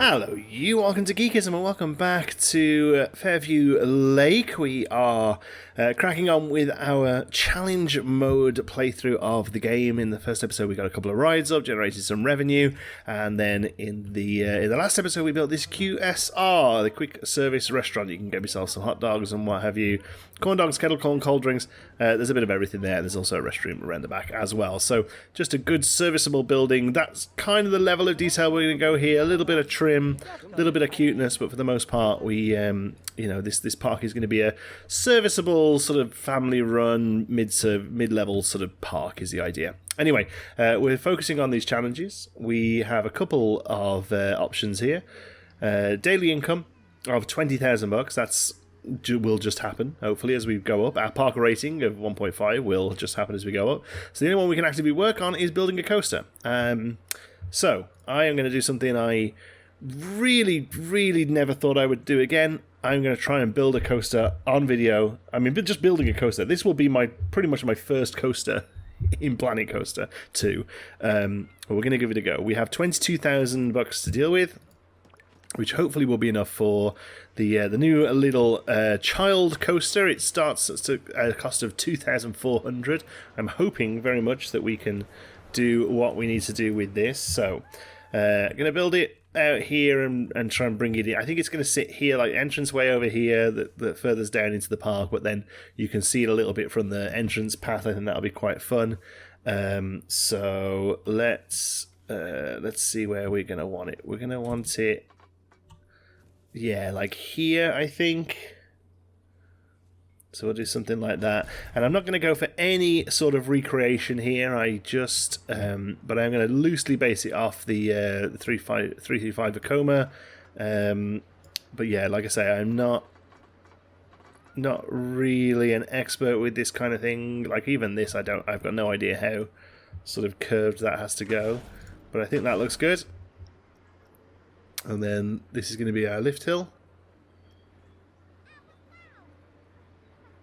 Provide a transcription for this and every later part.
Hello, you. Welcome to Geekism and welcome back to Fairview Lake. We are cracking on with our challenge mode playthrough of the game. In the first episode, we got a couple of rides up, generated some revenue, and then in the last episode, we built this QSR, the quick service restaurant. You can get yourself some hot dogs and what have you, corn dogs, kettle corn, cold drinks. There's a bit of everything there. There's also a restroom around the back as well. So just a good serviceable building. That's kind of the level of detail we're going to go here. A little bit of trim, a little bit of cuteness, but for the most part, we this park is going to be a serviceable sort of family-run mid-level sort of park is the idea. Anyway, we're focusing on these challenges. We have a couple of options here. Daily income of $20,000. That's will just happen, hopefully, as we go up. Our park rating of 1.5 will just happen as we go up. So the only one we can actively work on is building a coaster. So I am going to do something I really never thought I would do again. I'm going to try and build a coaster on video. I mean, just building a coaster. This will be pretty much my first coaster in Planet Coaster 2. But we're going to give it a go. We have $22,000 to deal with, which hopefully will be enough for the new little child coaster. It starts at a cost of $2,400. I'm hoping very much that we can do what we need to do with this. So, I'm going to build it out here and try and bring it in. I think it's going to sit here, like entranceway over here that furthers down into the park, but then you can see it a little bit from the entrance path. I think that'll be quite fun. So let's see where we're going to want it. We're going to want it, yeah, like here, I think. So we'll do something like that. And I'm not going to go for any sort of recreation here. I just, but I'm going to loosely base it off the 335 Vekoma. But yeah, like I say, I'm not really an expert with this kind of thing. Like even this, I've got no idea how sort of curved that has to go. But I think that looks good. And then this is going to be our lift hill.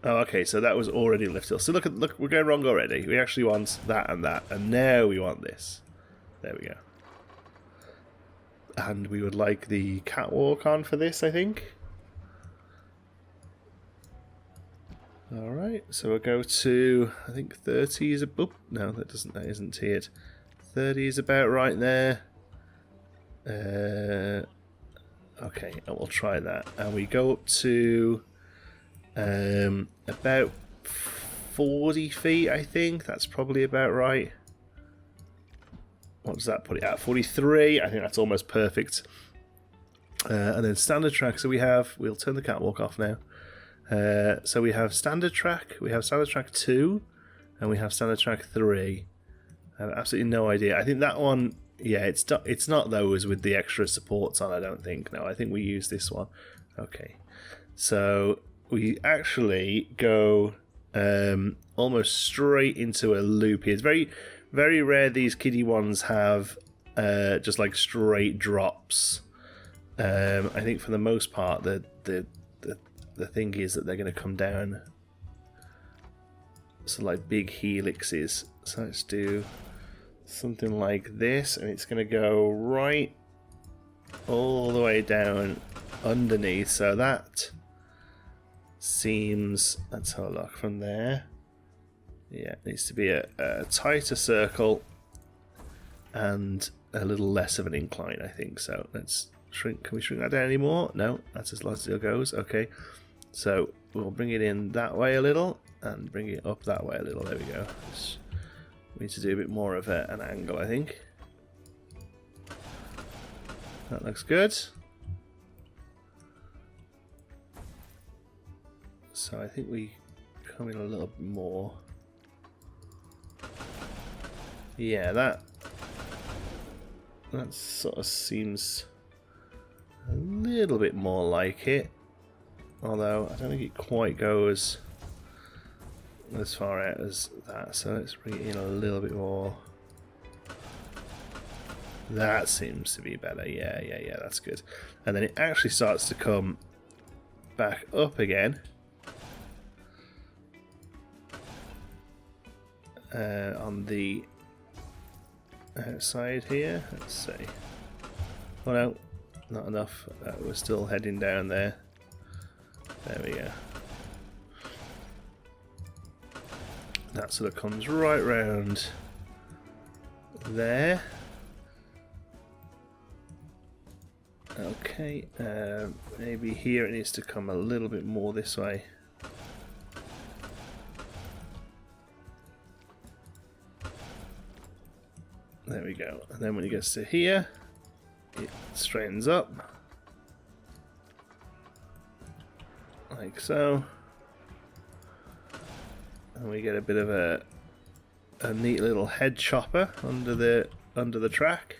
Oh, okay, so that was already lift hill. So look, we're going wrong already. We actually want that, and now we want this. There we go. And we would like the catwalk on for this, I think. All right, so we'll go to, I think 30 is a boop. No, that isn't it. 30 is about right there. Okay, and we'll try that. And we go up to about 40 feet, I think. That's probably about right. What does that put it at? 43. I think that's almost perfect. And then standard track. So we'll turn the catwalk off now. So we have standard track, we have standard track 2, and we have standard track 3. I have absolutely no idea. I think that one, yeah, it's not those with the extra supports on, I don't think. No, I think we use this one. Okay. So we actually go almost straight into a loop here. It's very, very rare these kiddie ones have just like straight drops. I think for the most part, the thing is that they're going to come down so like big helixes. So let's do something like this, and it's going to go right all the way down underneath. So that seems, let's have a look from there. Yeah, it needs to be a tighter circle and a little less of an incline, I think. So let's shrink. Can we shrink that down any more? No, that's as large as it goes. Okay, so we'll bring it in that way a little and bring it up that way a little. There we go. We need to do a bit more of an angle, I think. That looks good. So I think we come in a little bit more. Yeah, that sort of seems a little bit more like it. Although I don't think it quite goes as far out as that. So let's bring it in a little bit more. That seems to be better. Yeah, that's good. And then it actually starts to come back up again. On the outside here, let's see. Oh no, Not enough. We're still heading down there. There we go. That sort of comes right round there. Okay, maybe here it needs to come a little bit more this way. There we go. And then when it gets to here, it straightens up. Like so. And we get a bit of a neat little head chopper under the track.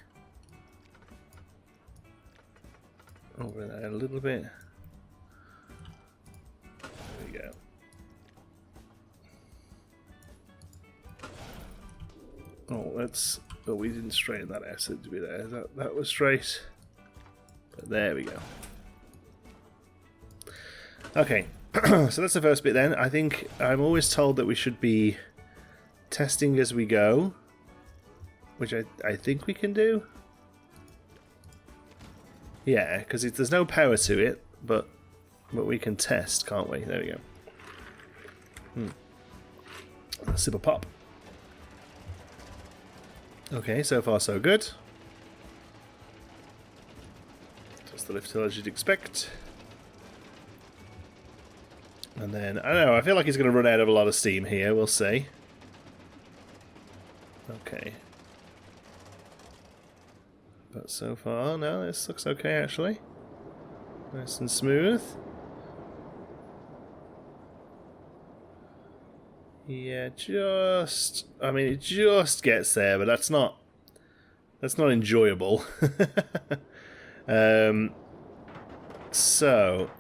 Over there a little bit. There we go. Oh, we didn't straighten that out, did we? There, that was straight. But there we go. Okay, so that's the first bit then. I think I'm always told that we should be testing as we go, which I think we can do. Yeah, because there's no power to it, but we can test, can't we? There we go. A sip of pop. Okay, so far so good. Just the lift hill as you'd expect. And then, I don't know, I feel like he's going to run out of a lot of steam here, we'll see. Okay. But so far, no, this looks okay actually. Nice and smooth. Yeah, I mean, it just gets there, but that's not enjoyable. So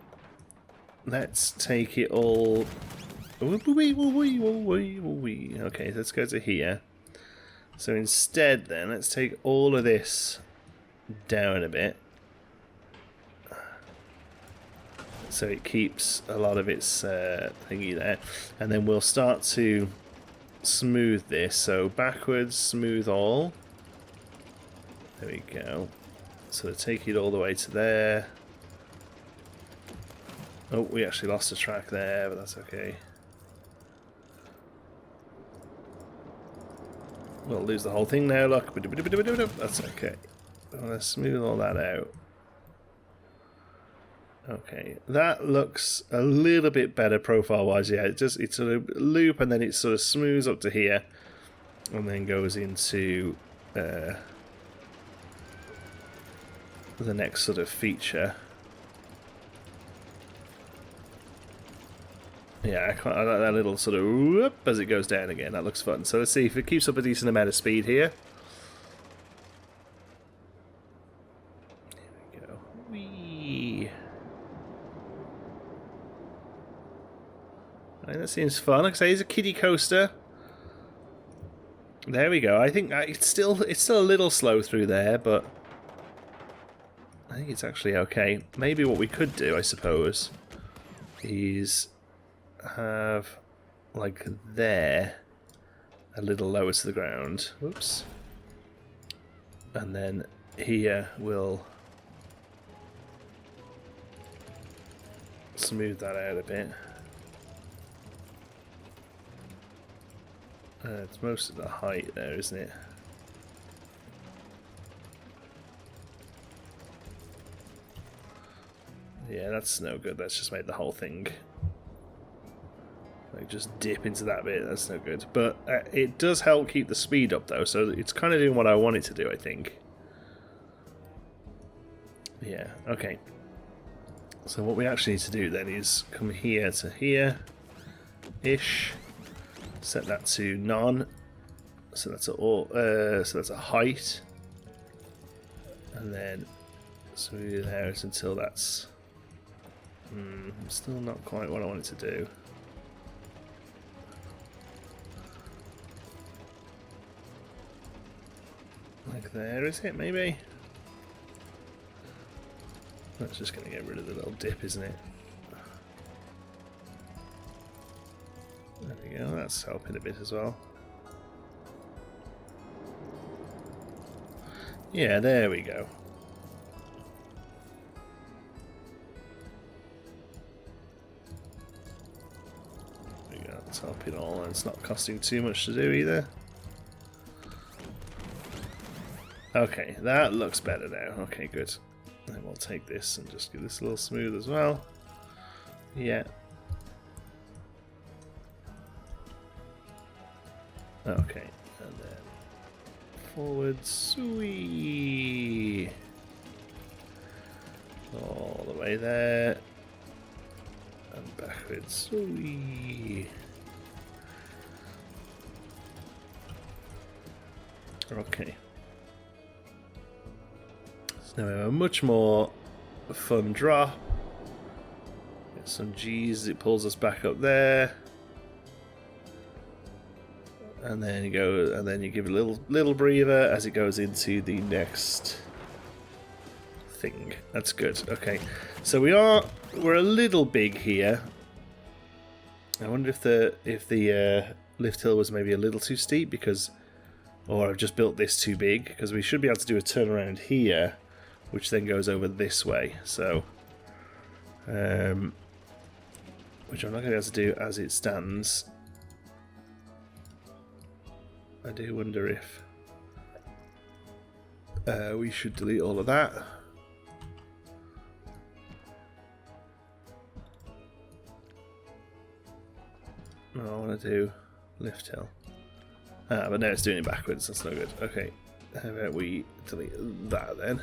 let's take it all. Okay, let's go to here. So instead, then, let's take all of this down a bit, so it keeps a lot of its thingy there, and then we'll start to smooth this. So backwards, smooth all. There we go. So take it all the way to there. Oh, we actually lost a track there, but that's okay. We'll lose the whole thing now, look. That's okay. Let's smooth all that out. Okay, that looks a little bit better profile-wise. Yeah, it's sort of loop, and then it sort of smooths up to here, and then goes into the next sort of feature. Yeah, I like that little sort of whoop as it goes down again. That looks fun. So let's see if it keeps up a decent amount of speed here. Here we go. Whee! I think that seems fun. Like I say, it's a kiddie coaster. There we go. I think it's still a little slow through there, but I think it's actually okay. Maybe what we could do, I suppose, is have like there a little lower to the ground. Whoops. And then here we'll smooth that out a bit. It's most of the height there, isn't it? Yeah, that's no good. That's just made the whole thing like just dip into that bit. That's no good. But it does help keep the speed up though, so it's kind of doing what I want it to do, I think. Yeah, okay. So what we actually need to do then is come here to here-ish. Set that to none. So that's a height. And then smooth it out until that's still not quite what I want it to do. Like there, is it, maybe? That's just going to get rid of the little dip, isn't it? There we go, that's helping a bit as well. Yeah, there we go. top in all, and it's not costing too much to do either. Okay, that looks better now. Okay, good. Then we'll take this and just give this a little smooth as well. Yeah. Okay, and then forward, sweep. All the way there. And backwards, sweep. Okay. So now we have a much more fun drop. Get some G's, it pulls us back up there. And then you go, and then you give it a little breather as it goes into the next thing. That's good. Okay, so we're a little big here. I wonder if the lift hill was maybe a little too steep because, or I've just built this too big, because we should be able to do a turnaround here, which then goes over this way. So, which I'm not going to be able to do as it stands. I do wonder if we should delete all of that. No, I want to do lift hill. But now it's doing it backwards, that's no good. Okay, how about we delete that then?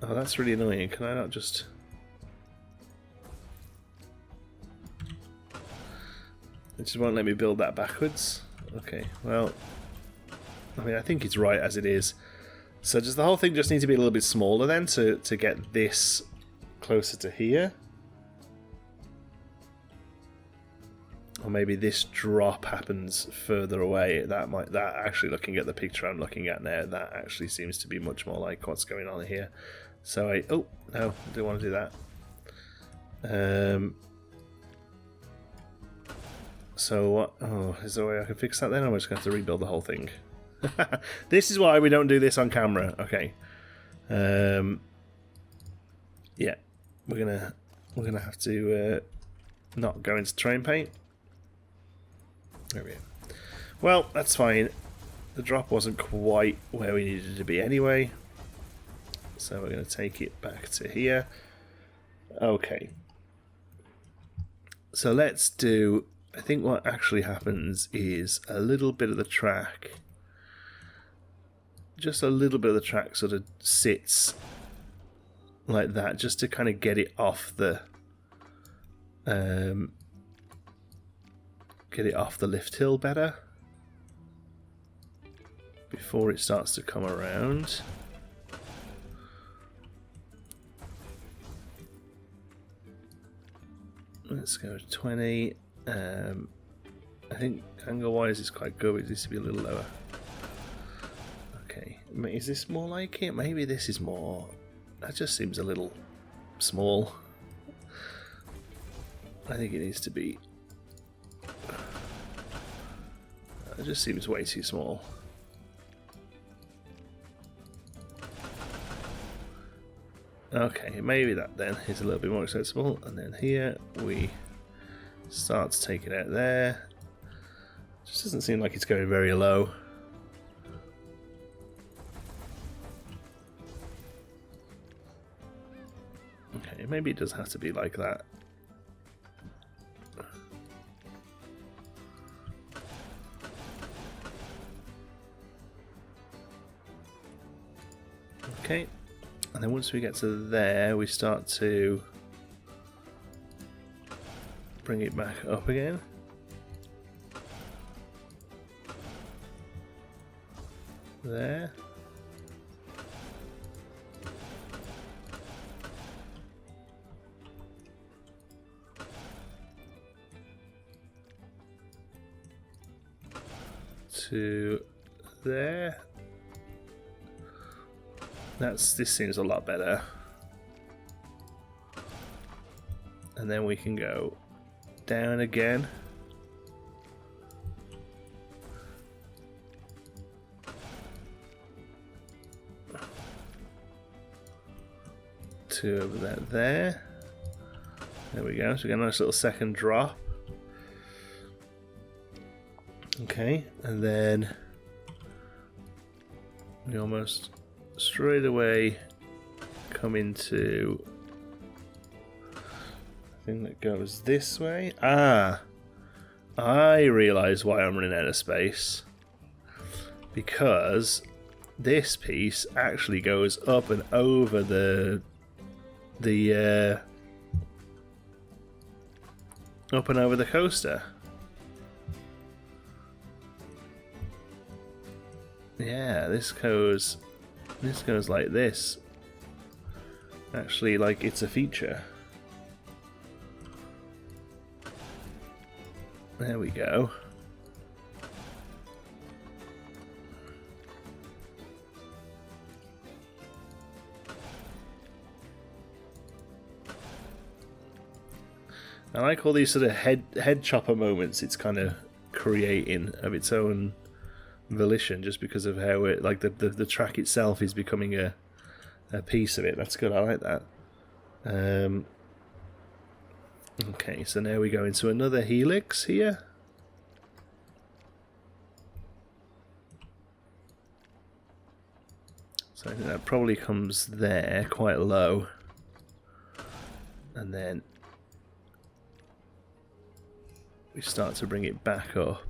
Oh, that's really annoying. Can I not just... It just won't let me build that backwards. Okay, well, I mean, I think it's right as it is. So does the whole thing just need to be a little bit smaller then to get this closer to here? Or maybe this drop happens further away. That actually, looking at the picture I'm looking at now, that actually seems to be much more like what's going on here. So oh no, I don't want to do that. So what? Oh, is there a way I can fix that then? Or am I just going to have to rebuild the whole thing? This is why we don't do this on camera. Okay. Yeah, we're gonna have to not go into terrain paint. There we go. Well, that's fine. The drop wasn't quite where we needed it to be anyway. So we're going to take it back to here. Okay. So let's do... I think what actually happens is a little bit of the track... Just a little bit of the track sort of sits like that, just to kind of get it off the... get it off the lift hill better before it starts to come around. Let's go 20. I think angle wise is quite good, but it needs to be a little lower. Okay, is this more like it? Maybe this is more. That just seems a little small. I think it needs to be. It just seems way too small. Okay, maybe that then is a little bit more accessible. And then here we start to take it out there. Just doesn't seem like it's going very low. Okay, maybe it does have to be like that. Okay, and then once we get to there, we start to bring it back up again. There. To there. This seems a lot better. And then we can go down again. To that there. There we go. So we get a nice little second drop. Okay, and then we almost straight away come into the thing that goes this way. Ah, I realise why I'm running out of space. Because this piece actually goes up and over the up and over the coaster. Yeah, this goes like this. Actually, like it's a feature. There we go. I like all these sort of head chopper moments it's kind of creating of its own volition, just because of how it, like the track itself is becoming a piece of it. That's good. I like that. Okay, so now we go into another helix here. So I think that probably comes there quite low, and then we start to bring it back up.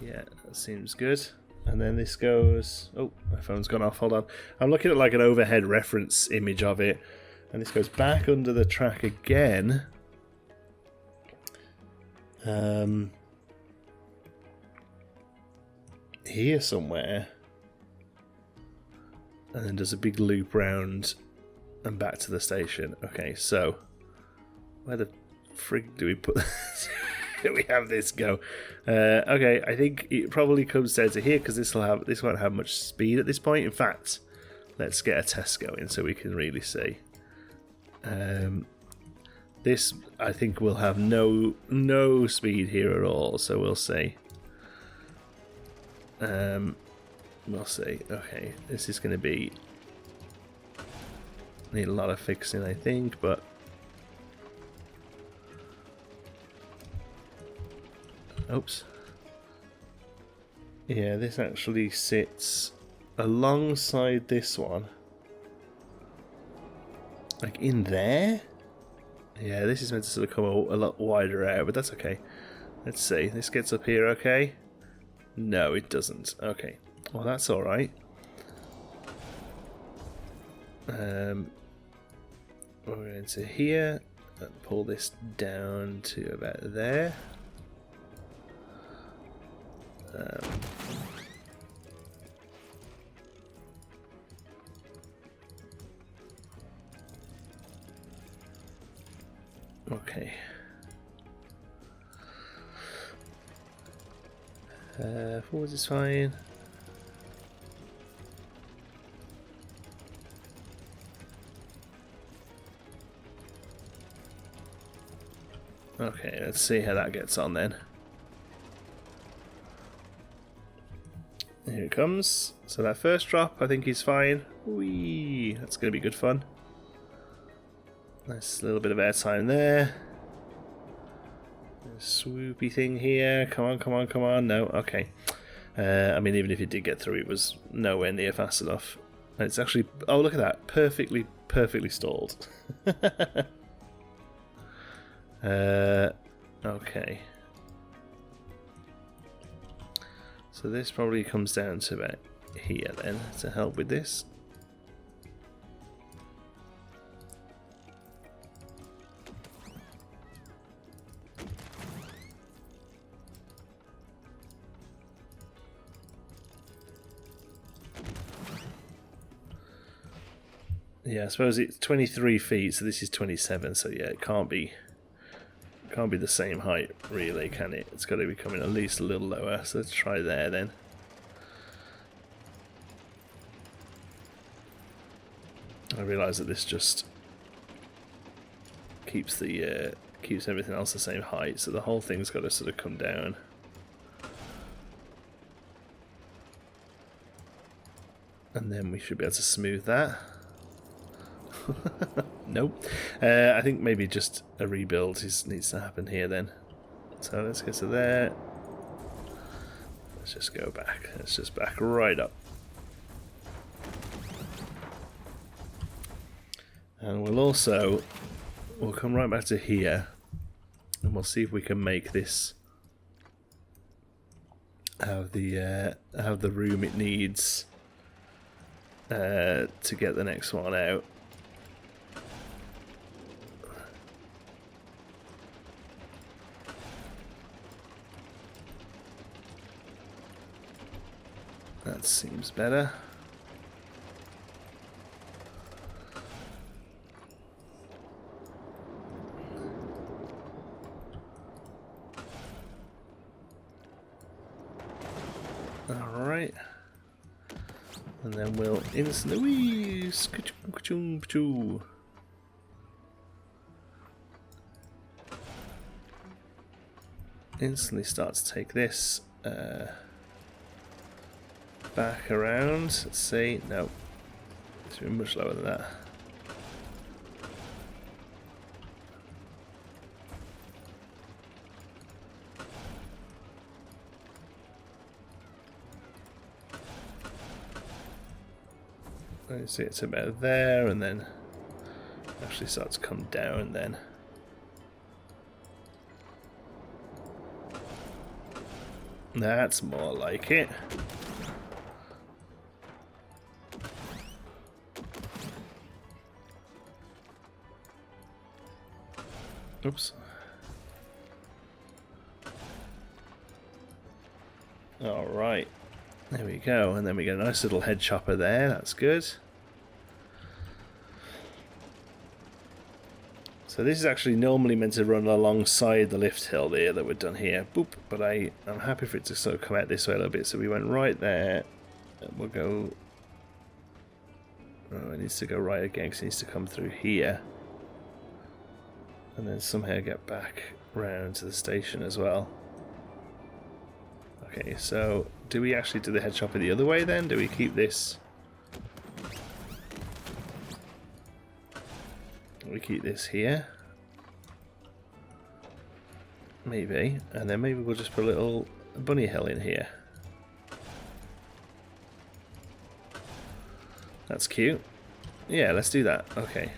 Yeah, that seems good. And then this goes... Oh, my phone's gone off. Hold on. I'm looking at like an overhead reference image of it. And this goes back under the track again. Here somewhere. And then does a big loop round and back to the station. Okay, so where the frig do we put this? We have this go. Okay, I think it probably comes down to here because this won't have much speed at this point. In fact, let's get a test going so we can really see. This I think will have no speed here at all. So we'll see. We'll see. Okay, this is going to be need a lot of fixing, I think, but. Oops. Yeah, this actually sits alongside this one. Like in there? Yeah, this is meant to sort of come a lot wider out, but that's okay. Let's see. This gets up here, okay? No, it doesn't. Okay. Well, that's alright. We're going to here and pull this down to about there. Okay. Forwards is fine. Okay, let's see how that gets on then. Here it comes. So that first drop, I think is fine. Whee! That's going to be good fun. Nice little bit of airtime there. Swoopy thing here. Come on, come on, come on. No, okay. I mean, even if it did get through, it was nowhere near fast enough. And it's actually... Oh, look at that. Perfectly stalled. Okay. So this probably comes down to about here then, to help with this. Yeah, I suppose it's 23 feet, so this is 27, so yeah, it can't be the same height, really, can it? It's got to be coming at least a little lower, so let's try there then. I realise that this just keeps everything else the same height, so the whole thing's got to sort of come down. And then we should be able to smooth that. Nope. I think maybe just a rebuild needs to happen here then. So let's get to there. Let's just go back. Let's just back right up. And we'll come right back to here. And we'll see if we can make this have the room it needs to get the next one out. That seems better. Alright. And then we'll instantly instantly start to take this back around. Let's see. No. It's been much lower than that. You see it's about there, and then actually start to come down then. That's more like it. Oops. Alright. There we go, and then we get a nice little head chopper there, that's good. So this is actually normally meant to run alongside the lift hill there that we've done here. Boop, but I'm happy for it to sort of come out this way a little bit. So we went right there, and we'll go... Oh, it needs to go right again because it needs to come through here. And then somehow get back round to the station as well. Okay, so do we actually do the head chopper the other way then? Do we keep this? We keep this here. Maybe. And then maybe we'll just put a little bunny hill in here. That's cute. Yeah, let's do that. Okay.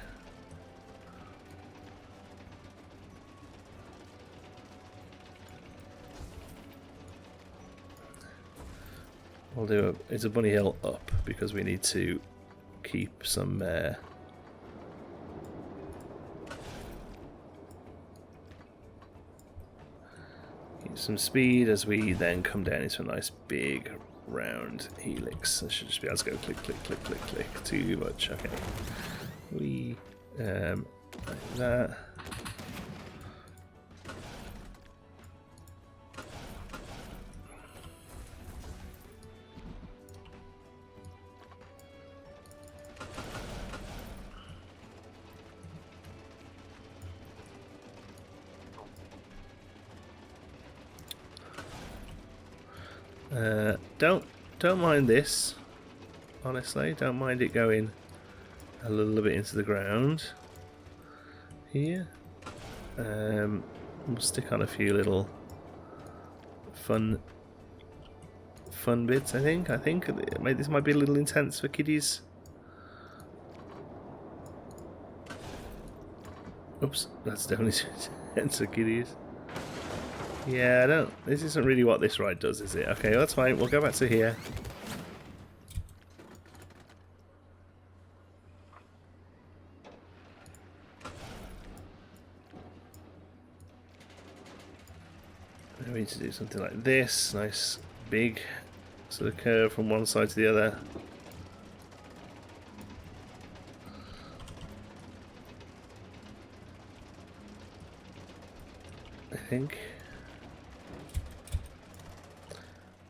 We'll do it's a bunny hill up because we need to keep some speed as we then come down into a nice big round helix. I should just be able to go click, click, click, click, click. Too much. Okay. We like that. Don't mind this, honestly. Don't mind it going a little bit into the ground here. We'll stick on a few little fun bits. I think this might be a little intense for kiddies. Oops, that's definitely too intense for kiddies. Yeah, this isn't really what this ride does, is it? Okay, well, that's fine. We'll go back to here. We need to do something like this. Nice, big sort of curve from one side to the other. I think.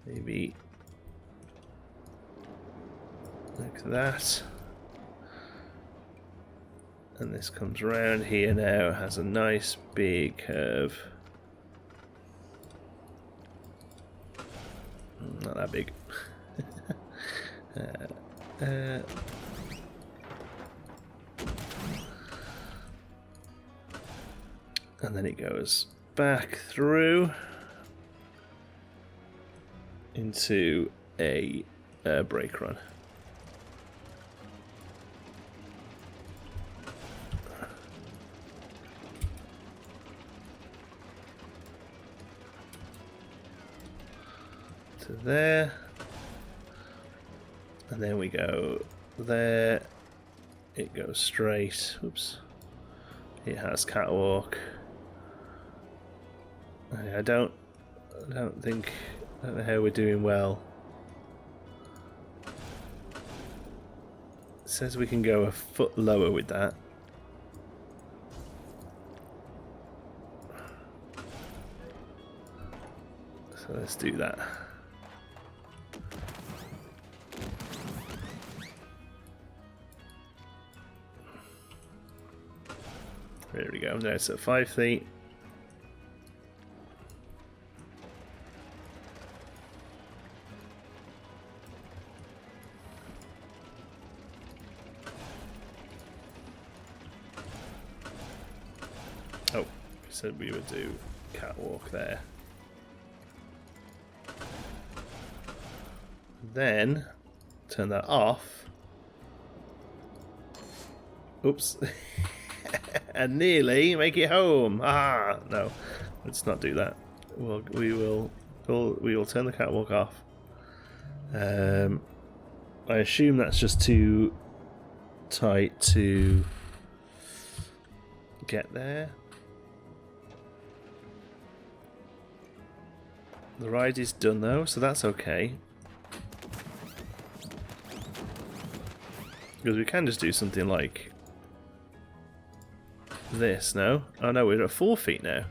Maybe like that. And this comes around here now, has a nice big curve. Not that big. And then it goes back through into a brake run. To there. And then we go there. It goes straight. Oops. It has catwalk. I don't think how we're doing well. It says we can go a foot lower with that. So let's do that. There we go. Now it's at 5 feet. Oh, we said we would do catwalk there. Then turn that off. Oops. And nearly make it home. Ah, no, let's not do that. We will turn the catwalk off. I assume that's just too tight to get there. The ride is done though, so that's okay. Because we can just do something like this, no? Oh no, we're at 4 feet now.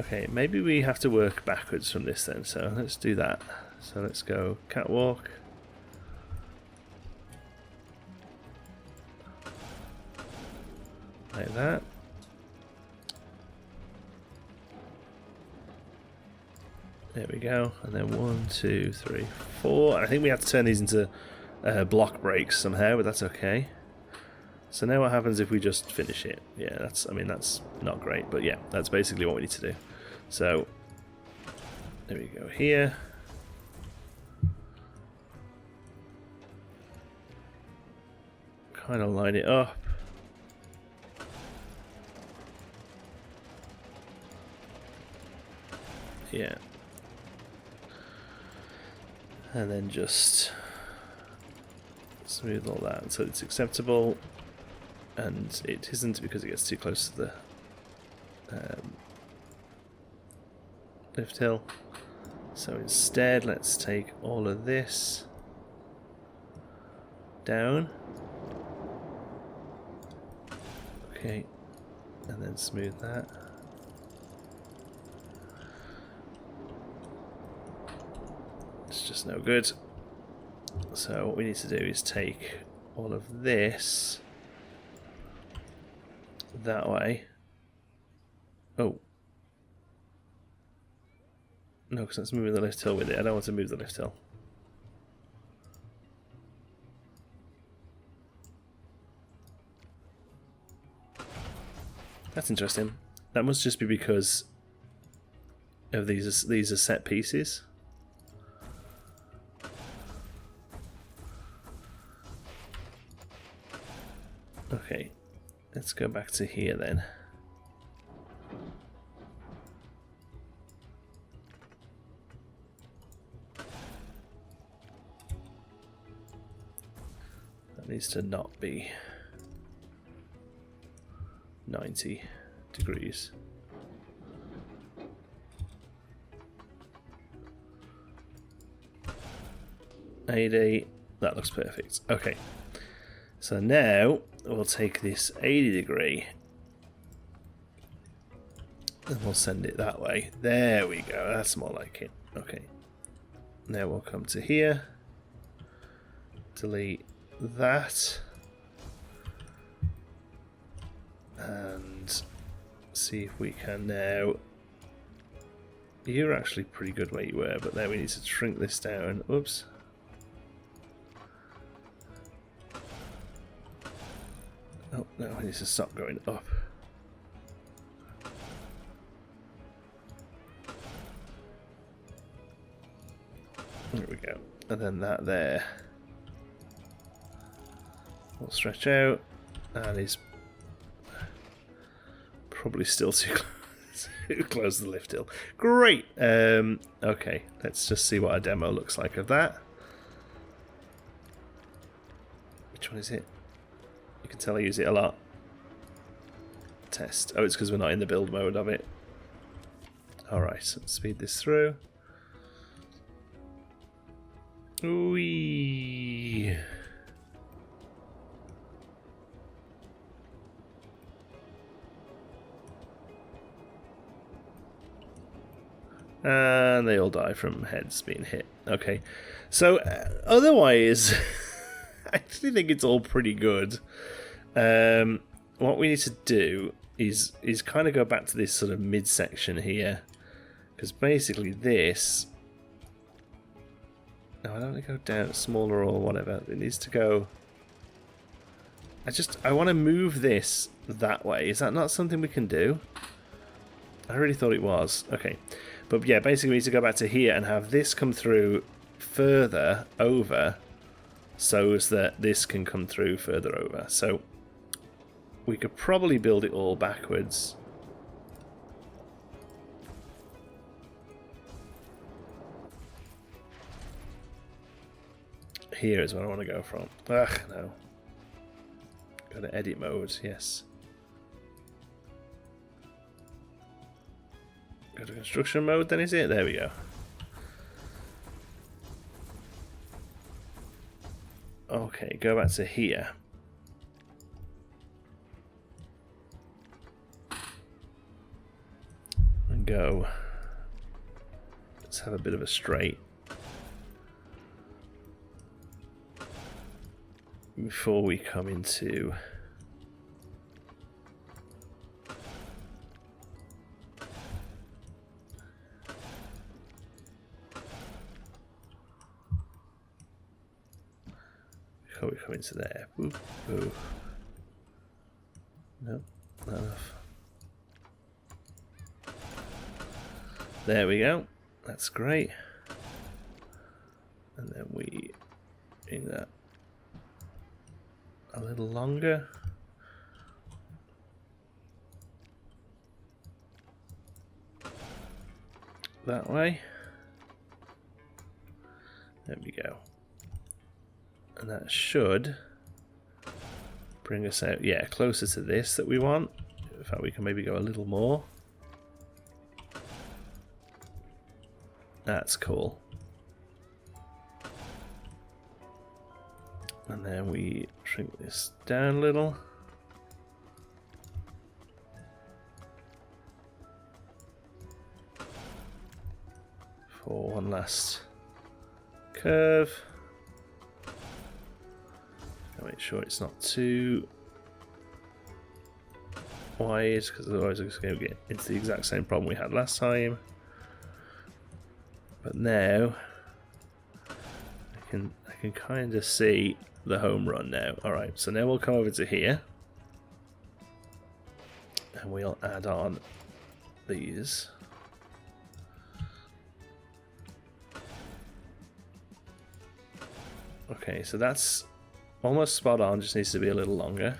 Okay, maybe we have to work backwards from this then, so let's do that. So let's go catwalk. Like that. There we go. And then 1, 2, 3, 4. I think we have to turn these into block brakes somehow, but that's okay. So now what happens if we just finish it? Yeah, that's not great, but yeah, that's basically what we need to do. So there we go here. Kind of line it up. Yeah. And then just smooth all that so it's acceptable. And it isn't because it gets too close to the lift hill. So instead, let's take all of this down. Okay, and then smooth that. It's just no good. So what we need to do is take all of this that way. Oh. No, because that's moving the lift hill with it. I don't want to move the lift hill. That's interesting. That must just be because of these are set pieces. Okay, let's go back to here then. That needs to not be 90 degrees. AD, that looks perfect. Okay, so now we'll take this 80 degree and we'll send it that way. There we go, that's more like it. Okay, now we'll come to here, delete that, and see if we can now. You're actually pretty good where you were, but now we need to shrink this down. Oops, it needs to stop going up. There we go. And then that there will stretch out, and he's probably still too close to the lift hill. Great! Okay, let's just see what a demo looks like of that. Which one is it? You can tell I use it a lot. Test. Oh, it's because we're not in the build mode of it. Alright, so let's speed this through. Whee! And they all die from heads being hit. Okay, so otherwise, I actually think it's all pretty good. What we need to do is kind of go back to this sort of midsection here, because basically this. No, I don't want to go down smaller or whatever. It needs to go. I want to move this that way. Is that not something we can do? I really thought it was. Okay. But yeah, basically we need to go back to here and have this come through further over so as that this can come through further over. So we could probably build it all backwards. Here is where I want to go from. Ugh, no. Go to edit mode, yes. Go to construction mode, then is it? There we go. Okay, go back to here. And go. Let's have a bit of a straight. Before we come into there. Boop, boop. Nope, not enough. There we go. That's great. And then we bring that a little longer. That way. There we go. And that should bring us out, yeah, closer to this that we want. In fact, we can maybe go a little more. That's cool. And then we shrink this down a little. For one last curve. Make sure it's not too wide, because otherwise it's going to get into the exact same problem we had last time. But now I can kind of see the home run now. Alright, so now we'll come over to here and we'll add on these. Okay, so that's almost spot on, just needs to be a little longer.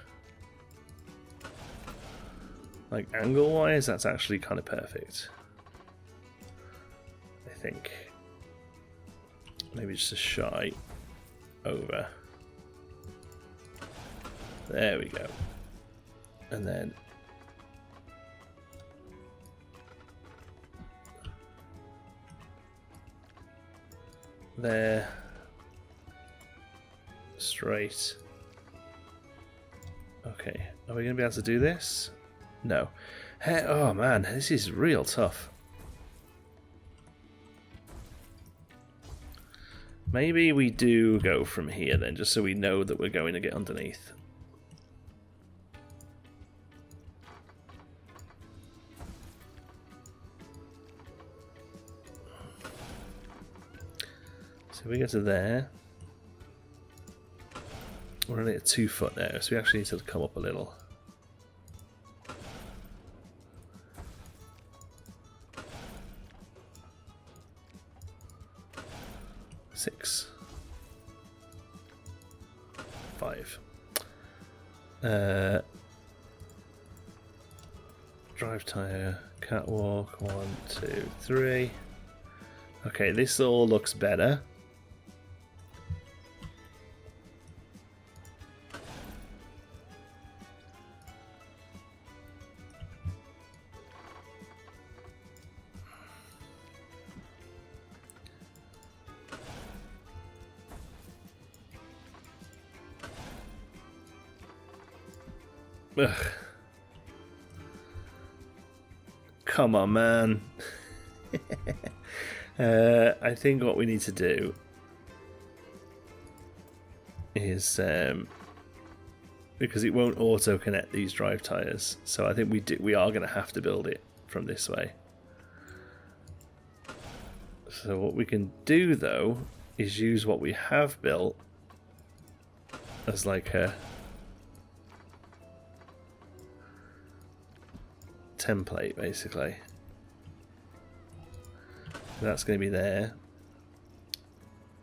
Like angle wise, that's actually kind of perfect. I think. Maybe just a shy over. There we go. And then there. Straight. Okay, are we going to be able to do this? No. Hey, oh man, this is real tough. Maybe we do go from here then, just so we know that we're going to get underneath. So we get to there. We're only at 2 foot now, so we actually need to come up a little. 6. 5. Drive tyre, catwalk, 1, 2, 3. Okay, this all looks better. Ugh. Come on, man. I think what we need to do is because it won't auto connect these drive tires, so I think we are going to have to build it from this way. So what we can do though is use what we have built as like a template, basically. That's going to be there,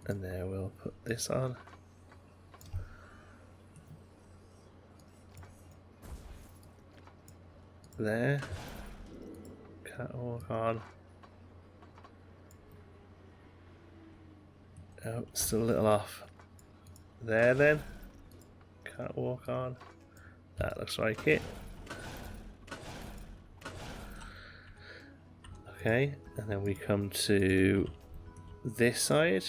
and there we'll put this on. There, catwalk on. Oh, still a little off. There then, catwalk on. That looks like it. Okay, and then we come to this side.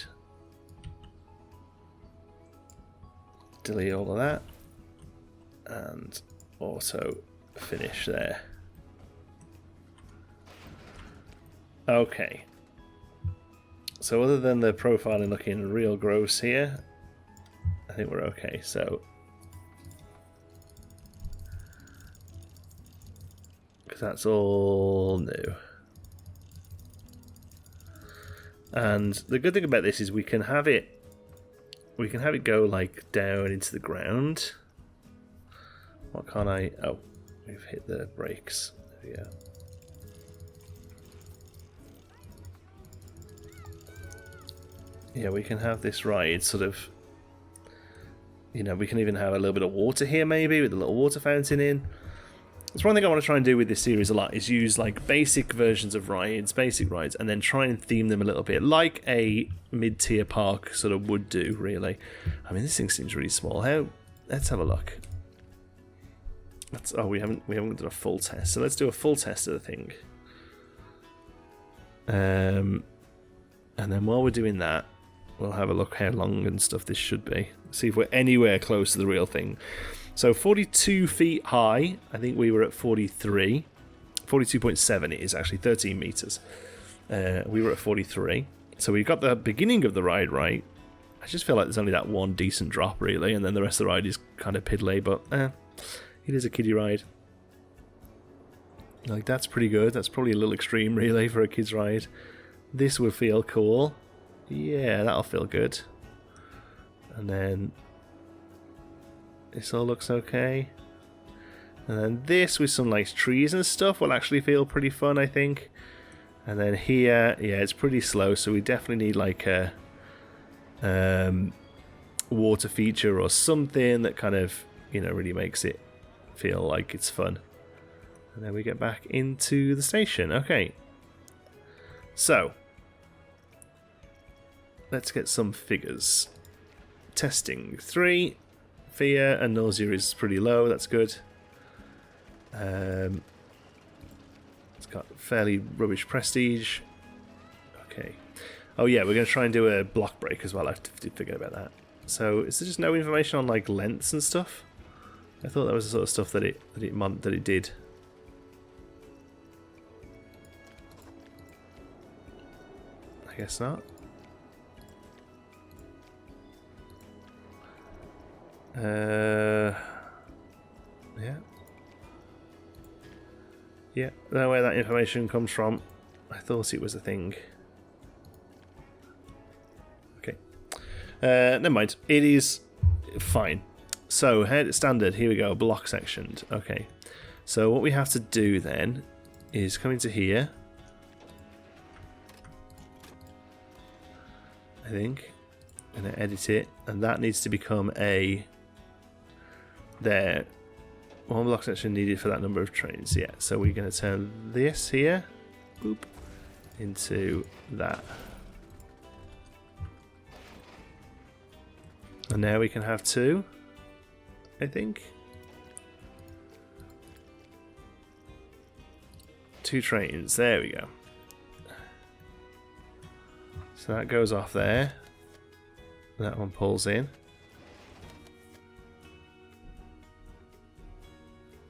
Delete all of that. And also finish there. Okay. So other than the profiling looking real gross here, I think we're okay. So, because that's all new. And the good thing about this is we can have it go like down into the ground. What can't I? Oh, we've hit the brakes. There we go. Yeah, we can have this ride sort of, you know, we can even have a little bit of water here maybe with a little water fountain in. That's one thing I want to try and do with this series a lot, is use like basic versions of rides, basic rides, and then try and theme them a little bit like a mid-tier park sort of would do, really. I mean, this thing seems really small. Let's have a look. We haven't done a full test, so let's do a full test of the thing. And then while we're doing that, we'll have a look how long and stuff this should be. See if we're anywhere close to the real thing. So 42 feet high, I think we were at 43. 42.7 it is actually, 13 meters. We were at 43. So we got the beginning of the ride right. I just feel like there's only that one decent drop really, and then the rest of the ride is kind of piddly, but it is a kiddie ride. Like, that's pretty good. That's probably a little extreme really for a kid's ride. This will feel cool. Yeah, that'll feel good. And then this all looks okay. And then this with some nice trees and stuff will actually feel pretty fun, I think. And then here, yeah, it's pretty slow, so we definitely need like a water feature or something that kind of, you know, really makes it feel like it's fun. And then we get back into the station. Okay. So, let's get some figures. Testing 3. Fear and nausea is pretty low, that's good. It's got fairly rubbish prestige. Okay. Oh yeah, we're going to try and do a block break as well. I did forget about that. So is there just no information on like lengths and stuff? I thought that was the sort of stuff that it did. I guess not. Yeah. Yeah, I don't know where that information comes from. I thought it was a thing. Okay. Never mind. It is fine. So, head standard, here we go, block sectioned. Okay. So what we have to do then is come into here. I think. I'm going to edit it, and that needs to become a... There. One block section needed for that number of trains. Yeah, so we're going to turn this here, boop, into that. And now we can have 2, I think. 2 trains, there we go. So that goes off there. That one pulls in.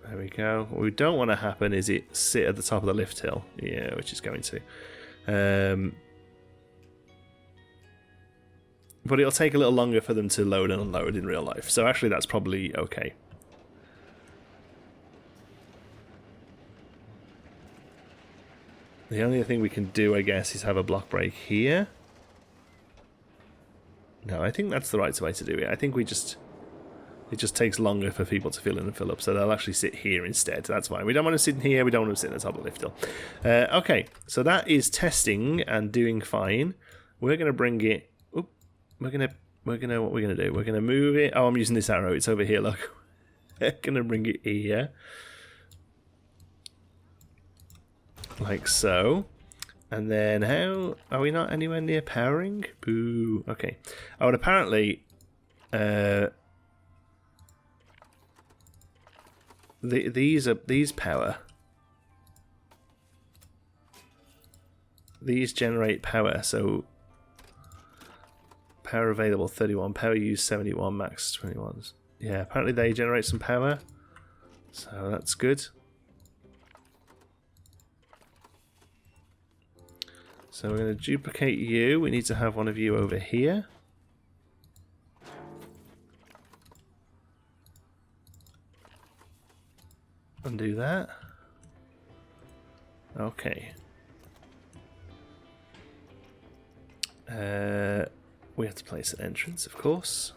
There we go. What we don't want to happen is it sit at the top of the lift hill. Yeah, which is going to. But it'll take a little longer for them to load and unload in real life. So actually that's probably okay. The only thing we can do, I guess, is have a block break here. No, I think that's the right way to do it. I think we just... It just takes longer for people to fill in and fill up, so they'll actually sit here instead. That's fine. We don't want to sit in here. We don't want to sit in the top of the lift hill. Okay, so that is testing and doing fine. We're going to bring it... Oop, what we're going to do? We're going to move it. Oh, I'm using this arrow. It's over here, look. We're going to bring it here. Like so. And then how... Are we not anywhere near powering? Boo. Okay. Oh, and apparently... these power. These generate power, so power available 31, power used 71, max 21. Yeah, apparently they generate some power, so that's good. So we're going to duplicate you. We need to have one of you over here. Undo that. Okay. We have to place an entrance, of course.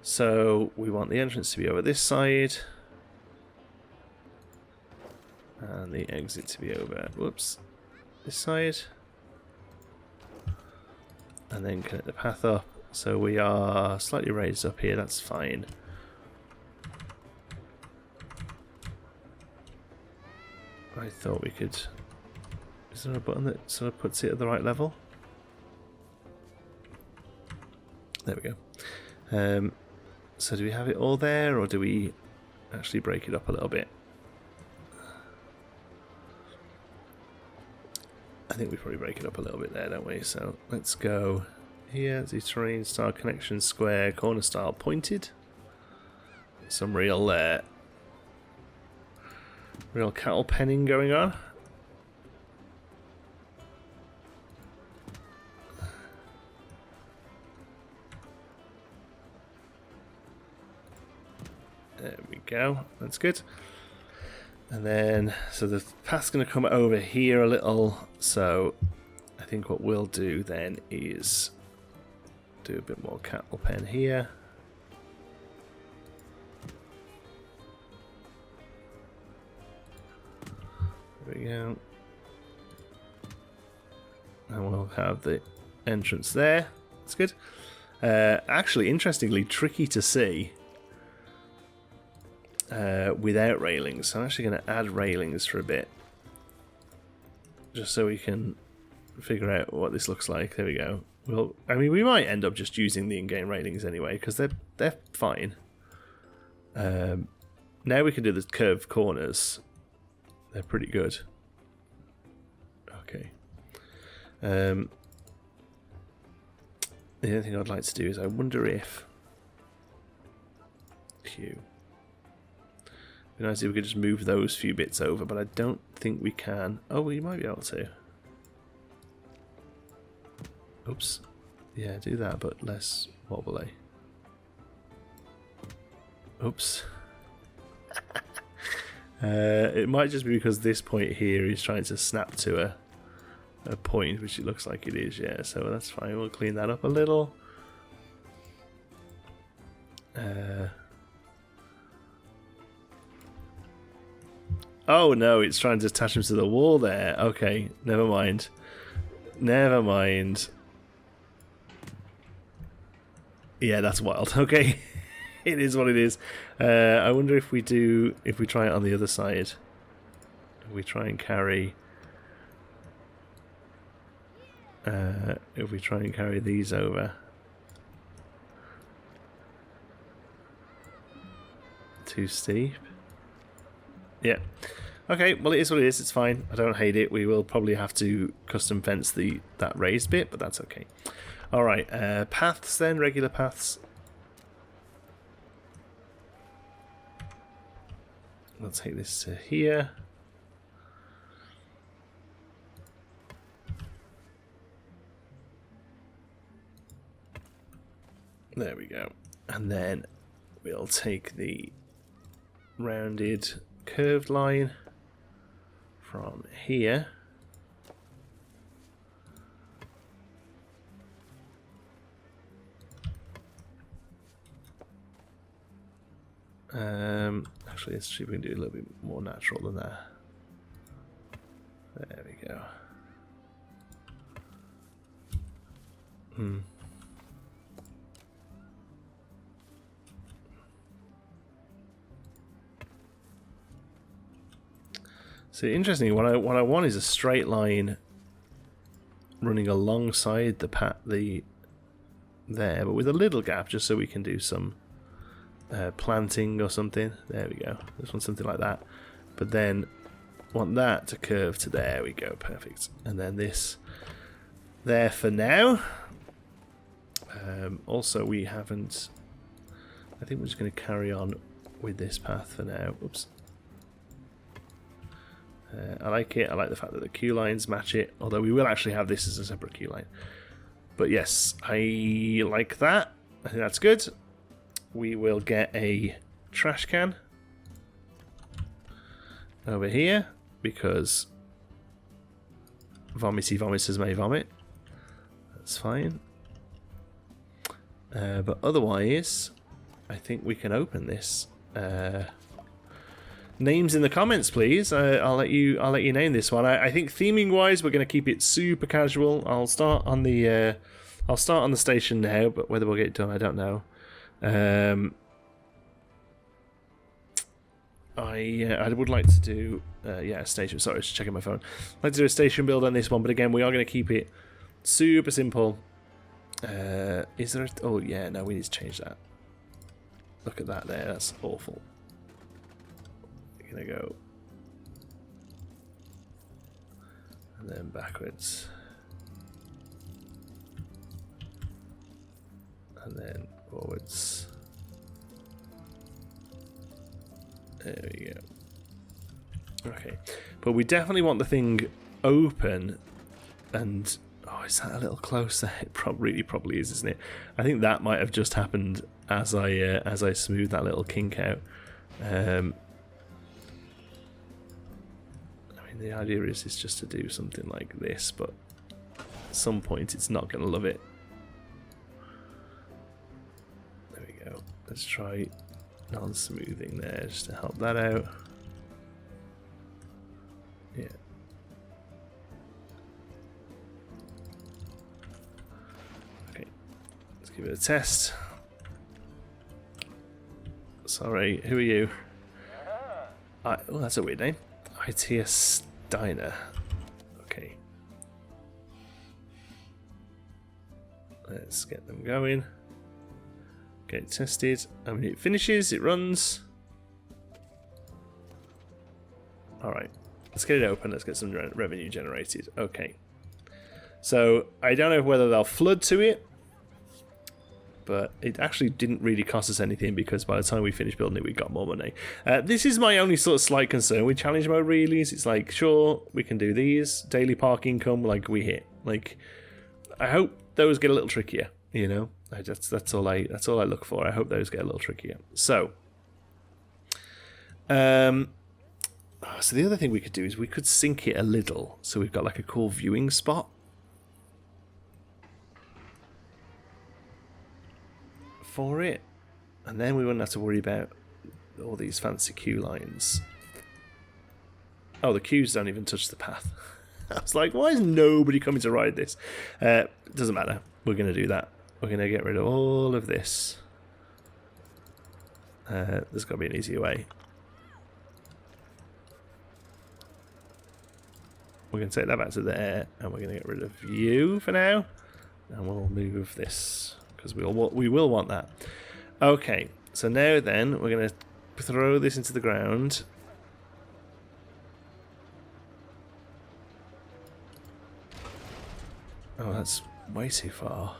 So we want the entrance to be over this side. And the exit to be over, whoops, this side. And then connect the path up. So we are slightly raised up here, that's fine. I thought we could... Is there a button that sort of puts it at the right level? There we go. So do we have it all there, or do we actually break it up a little bit? I think we probably break it up a little bit there, don't we? So let's go here, the terrain style, connection square, corner style, pointed. Some real cattle penning going on. There we go, that's good. And then, so the path's going to come over here a little, so I think what we'll do then is do a bit more cattle pen here. There we go. And we'll have the entrance there. That's good. Actually, interestingly, tricky to see without railings. So I'm actually going to add railings for a bit, just so we can figure out what this looks like. There we go. Well, I mean, we might end up just using the in-game railings anyway, because they're fine. Now we can do the curved corners. They're pretty good. Okay. The only thing I'd like to do is I wonder if Q. It'd be nice if we could just move those few bits over, but I don't think we can. Oh, we might be able to. Oops. Yeah, do that, but less wobbly. Oops. It might just be because this point here is trying to snap to a point, which it looks like it is, yeah, so that's fine. We'll clean that up a little. Oh no, it's trying to attach him to the wall there. Okay, never mind. Never mind. Yeah, that's wild. Okay. It is what it is. I wonder if we try it on the other side. If we try and carry... if we try and carry these over. Too steep. Yeah. Okay, well it is what it is, it's fine. I don't hate it. We will probably have to custom fence that raised bit, but that's okay. Alright, paths then, regular paths. Let's take this to here. There we go. And then we'll take the rounded curved line from here. Actually, let's see if we can do a little bit more natural than that. There we go. So interestingly, what I want is a straight line running alongside the there, but with a little gap, just so we can do some planting or something. There we go. This one's something like that. But then want that to curve to there we go. Perfect. And then this there for now. Also, we haven't... I think we're just going to carry on with this path for now. Oops. I like it. I like the fact that the queue lines match it, although we will actually have this as a separate queue line. But yes, I like that. I think that's good. We will get a trash can over here because vomity vomiters may vomit. That's fine. But otherwise, I think we can open this. Names in the comments, please. I'll let you name this one. I think theming wise, we're going to keep it super casual. I'll start on the station now, but whether we'll get it done, I don't know. I would like to do a station. Sorry, just checking my phone. I'd like to do a station build on this one, but again, we are going to keep it super simple. Is there? Oh yeah, no, we need to change that. Look at that there. That's awful. Gonna go and then backwards and then forwards. There we go. Okay, but we definitely want the thing open. And oh, is that a little closer? It probably is, isn't it? I think that might have just happened as I smoothed that little kink out. The idea is just to do something like this, but at some point it's not going to love it. There we go. Let's try non-smoothing there just to help that out. Yeah. Okay. Let's give it a test. Sorry, who are you? Oh, that's a weird name. ITS Diner. Okay. Let's get them going. Get it tested. And when it finishes, it runs. Alright. Let's get it open. Let's get some revenue generated. Okay. So, I don't know whether they'll flood to it. But it actually didn't really cost us anything because by the time we finished building it, we got more money. This is my only sort of slight concern with challenge mode. Really, is it's like, sure, we can do these daily park income, like we hit. Like, I hope those get a little trickier. You know, that's all I look for. I hope those get a little trickier. So, so the other thing we could do is we could sync it a little, so we've got like a cool viewing spot. For it, and then we wouldn't have to worry about all these fancy queue lines. Oh, the queues don't even touch the path. I was like, why is nobody coming to ride this? Doesn't matter. We're going to do that. we're going to get rid of all of this. There's got to be an easier way. We're going to take that back to there, and we're going to get rid of you for now, and we'll move this because we will want that. Okay, so now then we're going to throw this into the ground. Oh, that's way too far.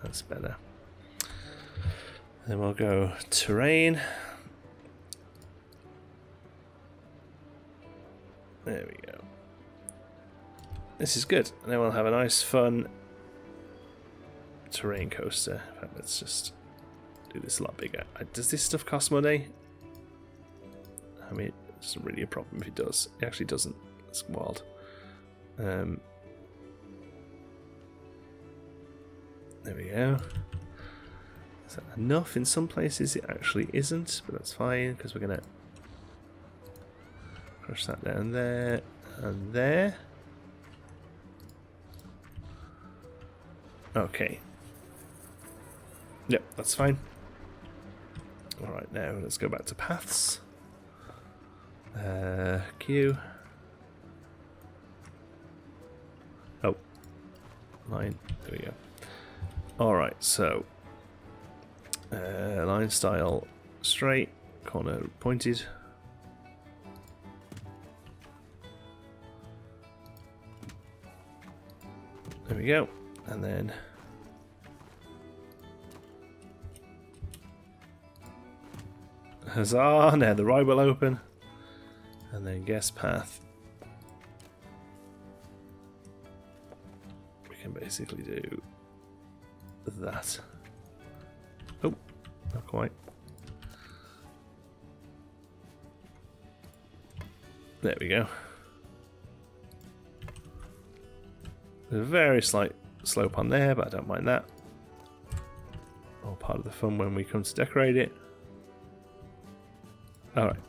That's better. Then we'll go terrain. There we go. This is good. And then we'll have a nice, fun terrain coaster. In fact, let's just do this a lot bigger. Does this stuff cost money? I mean, it's not really a problem if it does. It actually doesn't. It's wild. There we go. Is that enough? In some places it actually isn't, but that's fine because we're going to crush that down there and there. Okay. Yep, that's fine. Alright, now let's go back to paths. Queue. Oh. Line. There we go. Alright, so line style straight, corner pointed. There we go. And then huzzah, now the ride will open. And then guest path. We can basically do that. Oh, not quite. There we go. There's a very slight slope on there, but I don't mind that. All part of the fun when we come to decorate it. Alright.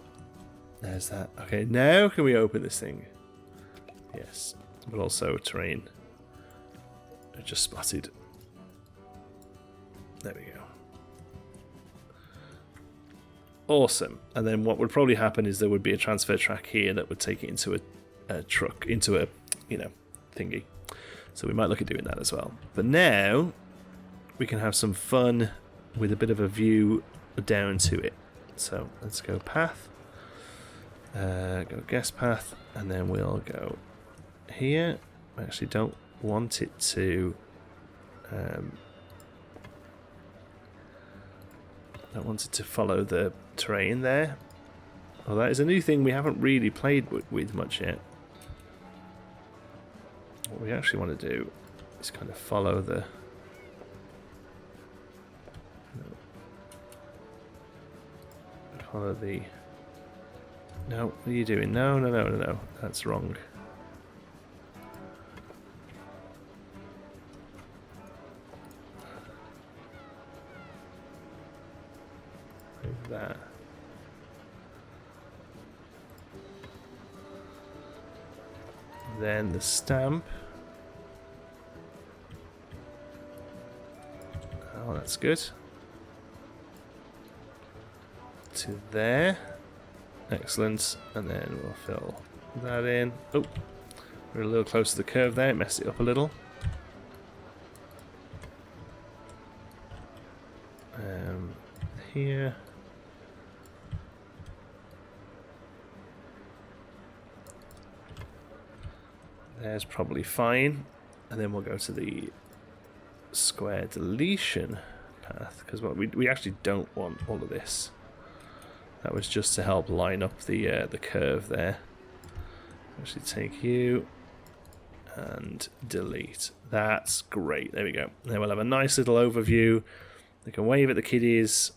There's that. Okay, now can we open this thing? Yes. But also terrain. I just spotted. There we go. Awesome. And then what would probably happen is there would be a transfer track here that would take it into a truck, into a, thingy. So we might look at doing that as well. But now we can have some fun with a bit of a view down to it. So let's go path. Go guest path, and then we'll go here. I actually don't want it to follow the terrain there. Well, that is a new thing we haven't really played with much yet. What we actually want to do is kind of follow the No, what are you doing? No. That's wrong. Like that. Then the stamp. Oh, that's good. To there. Excellent. And then we'll fill that in. Oh, we're a little close to the curve there. It messed it up a little. Here. There's probably fine. And then we'll go to the square deletion path, because what we actually don't want all of this. That was just to help line up the curve there. Actually take you and delete. That's great. There we go. Then we'll have a nice little overview. They can wave at the kiddies.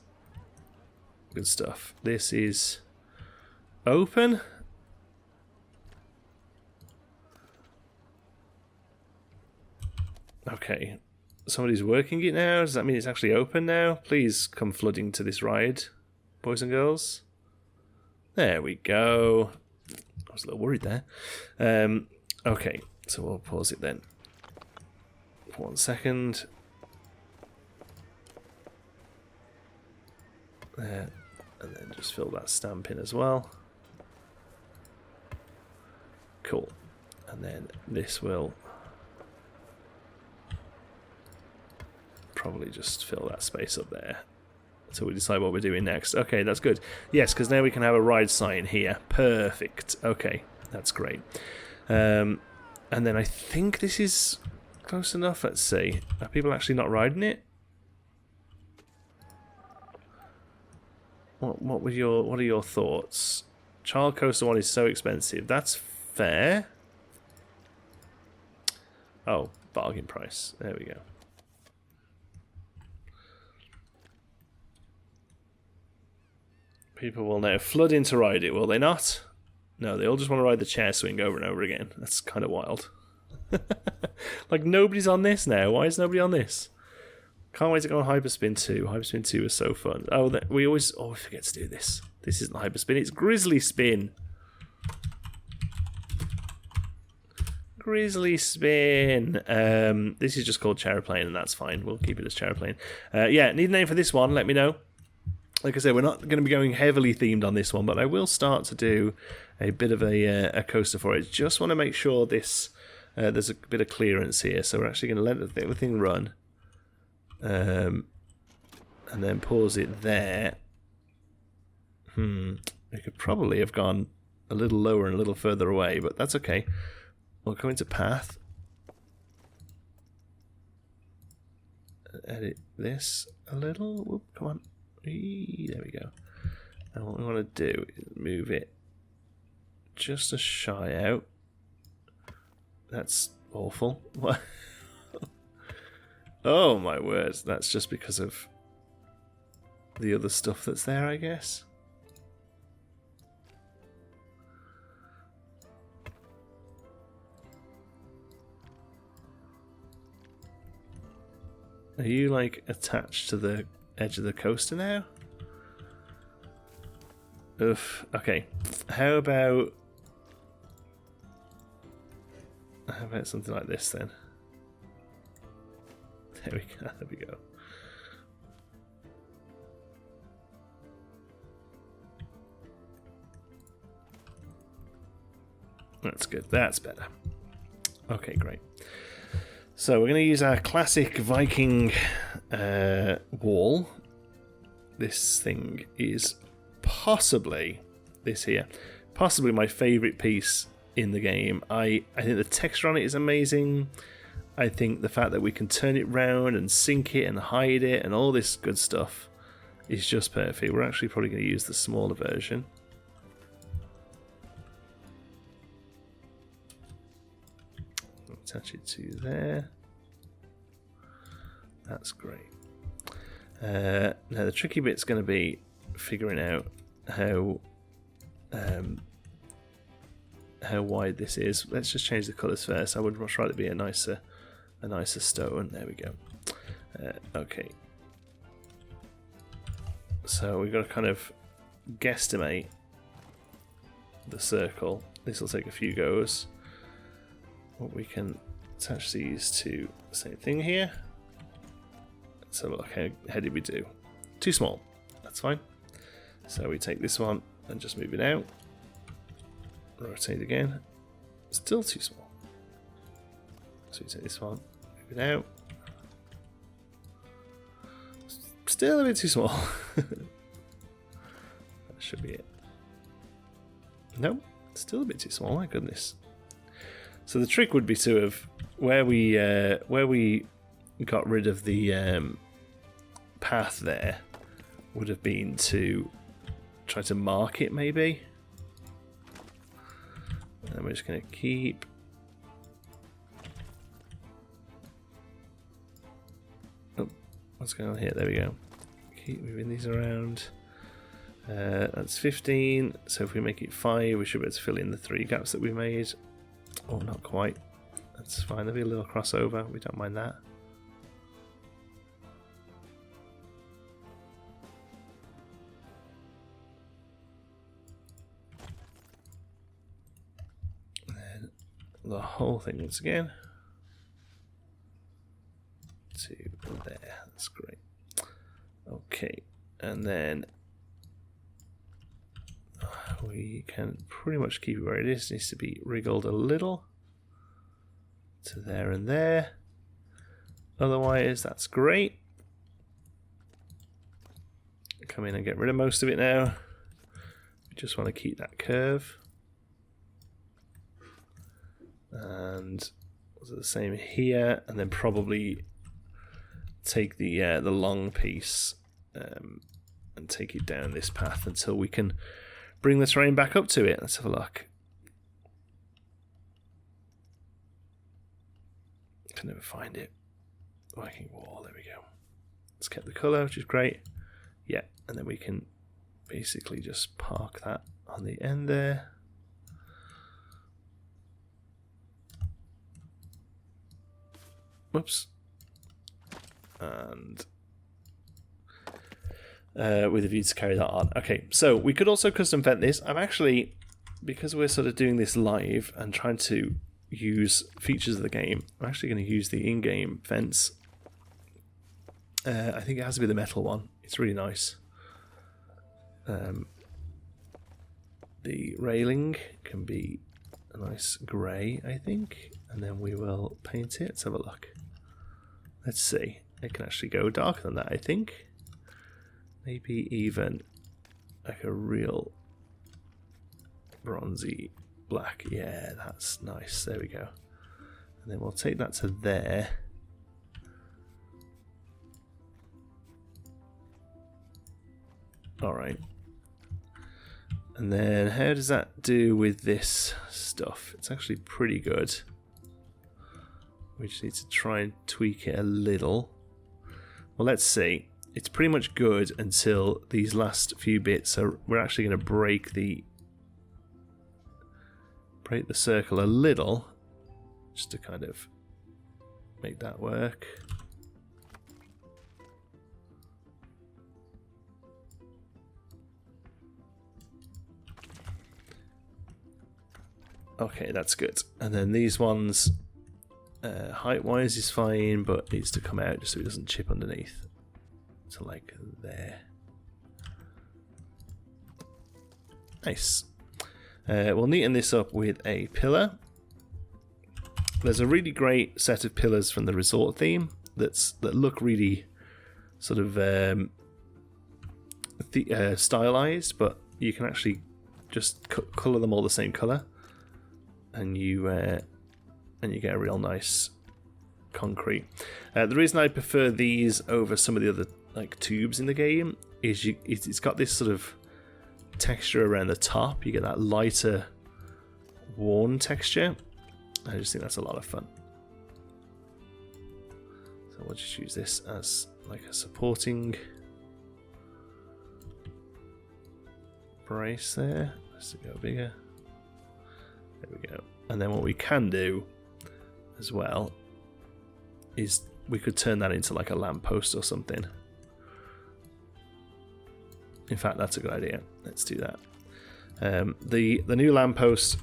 Good stuff. This is open. Okay. Somebody's working it now. Does that mean it's actually open now? Please come flooding to this ride, boys and girls. There we go. I was a little worried there. Okay. So we'll pause it then. For 1 second. There. And then just fill that stamp in as well. Cool. And then this will probably just fill that space up there. So we decide what we're doing next. Okay, that's good. Yes, because now we can have a ride sign here. Perfect. Okay, that's great. And then I think this is close enough. Let's see. Are people actually not riding it? What are your thoughts? Child Coaster 1 is so expensive. That's fair. Oh, bargain price. There we go. People will now flood in to ride it, will they not? No, they all just want to ride the chair swing over and over again. That's kind of wild. Like, nobody's on this now. Why is nobody on this? Can't wait to go on Hyperspin 2. Hyperspin 2 was so fun. Oh, we always forget to do this. This isn't Hyperspin, it's Grizzly Spin. Grizzly Spin. This is just called Chairplane, and that's fine. We'll keep it as Chairplane. Yeah, need a name for this one, let me know. Like I said, we're not going to be going heavily themed on this one, but I will start to do a bit of a coaster for it. Just want to make sure this there's a bit of clearance here, so we're actually going to let everything run, and then pause it there. We could probably have gone a little lower and a little further away, but that's okay. We'll go into path, edit this a little. Whoop, come on. There we go. And what we want to do is move it just a shy out. That's awful. What? Oh my words, that's just because of the other stuff that's there, I guess. Are you like attached to the edge of the coaster now? Oof. Okay. How about something like this then? There we go. There we go. That's good. That's better. Okay, great. So we're going to use our classic Viking wall. This thing is possibly my favourite piece in the game. I think the texture on it is amazing. I think the fact that we can turn it round and sink it and hide it and all this good stuff is just perfect. We're actually probably going to use the smaller version. Attach it to there. That's great. Now the tricky bit's going to be figuring out how wide this is. Let's just change the colours first. I would much rather it be a nicer stone. There we go. Okay. So we've got to kind of guesstimate the circle. This will take a few goes. What we can attach these to the same thing here. Let's have a look. How did we do? Too small. That's fine. So we take this one and just move it out. Rotate again. Still too small. So we take this one, move it out. Still a bit too small. That should be it. Nope, still a bit too small. My goodness. So the trick would be to have where we got rid of the path there would have been to try to mark it maybe. And we're just going to keep what's going on here? There we go. Keep moving these around. That's 15. So if we make it 5, we should be able to fill in the 3 gaps that we made. Oh, not quite. That's fine. There'll be a little crossover. We don't mind that. And then the whole thing once again to there. That's great. Okay, and then we can pretty much keep it where it is. It needs to be wriggled a little to there and there. Otherwise, that's great. Come in and get rid of most of it now. We just want to keep that curve. And also the same here, and then probably take the long piece and take it down this path until we can bring the terrain back up to it. Let's have a look. Can never find it. Working wall, there we go. Let's get the colour, which is great. Yeah, and then we can basically just park that on the end there. Whoops. And with a view to carry that on. Okay, so we could also custom vent this. I'm actually, because we're sort of doing this live and trying to use features of the game, I'm actually going to use the in-game vents. I think it has to be the metal one. It's really nice. The railing can be a nice grey, I think, and then we will paint it. Let's have a look. Let's see. It can actually go darker than that, I think. Maybe even like a real bronzy black. Yeah, that's nice. There we go. And then we'll take that to there. All right. And then how does that do with this stuff? It's actually pretty good. We just need to try and tweak it a little. Well, let's see. It's pretty much good until these last few bits. So we're actually going to break the circle a little, just to kind of make that work. Okay, that's good. And then these ones, height-wise is fine, but needs to come out just so it doesn't chip underneath. So like there. Nice. We'll neaten this up with a pillar. There's a really great set of pillars from the resort theme that look really sort of stylized, but you can actually just colour them all the same colour, and you get a real nice concrete. The reason I prefer these over some of the other like tubes in the game is it's got this sort of texture around the top. You get that lighter worn texture. I just think that's a lot of fun. So we'll just use this as like a supporting brace there. Let's go bigger. There we go. And then what we can do as well is we could turn that into like a lamppost or something. In fact, that's a good idea. Let's do that. The new lamppost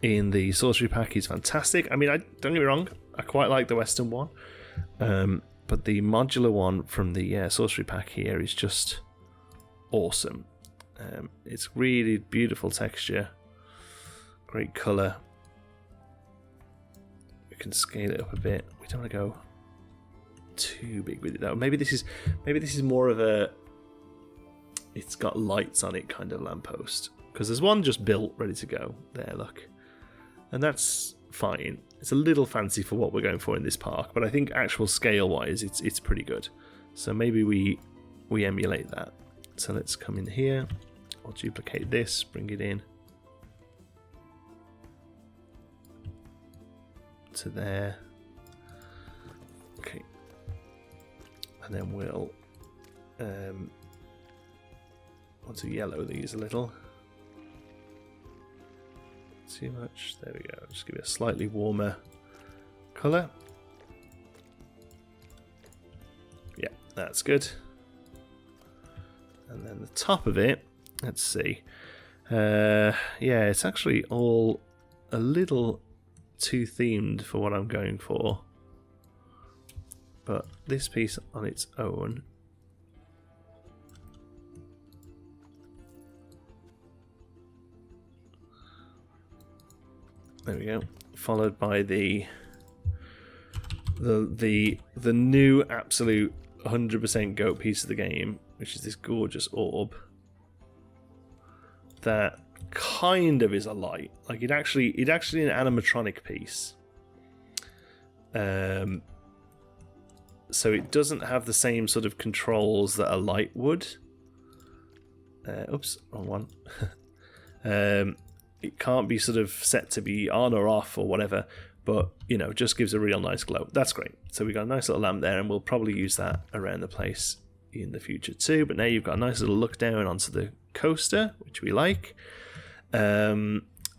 in the sorcery pack is fantastic. I mean, don't get me wrong, I quite like the Western one, but the modular one from the sorcery pack here is just awesome. It's really beautiful texture, great colour. We can scale it up a bit. We don't want to go too big with it though. Maybe this is more of a it's got lights on it kind of lamppost, because there's one just built ready to go there, look, and that's fine. It's a little fancy for what we're going for in this park, but I think actual scale wise it's pretty good. So maybe we emulate that. So let's come in here, I'll duplicate this, bring it in to there. Okay, and then we'll want to yellow these a little. Too much. There we go. Just give it a slightly warmer colour. Yeah, that's good. And then the top of it, let's see. Yeah, it's actually all a little too themed for what I'm going for. But this piece on its own... There we go. Followed by the new absolute 100% goat piece of the game, which is this gorgeous orb. That kind of is a light. Like it actually an animatronic piece. So it doesn't have the same sort of controls that a light would. Oops, wrong one. It can't be sort of set to be on or off or whatever, but, you know, just gives a real nice glow. That's great. So we've got a nice little lamp there, and we'll probably use that around the place in the future too. But now you've got a nice little look down onto the coaster, which we like.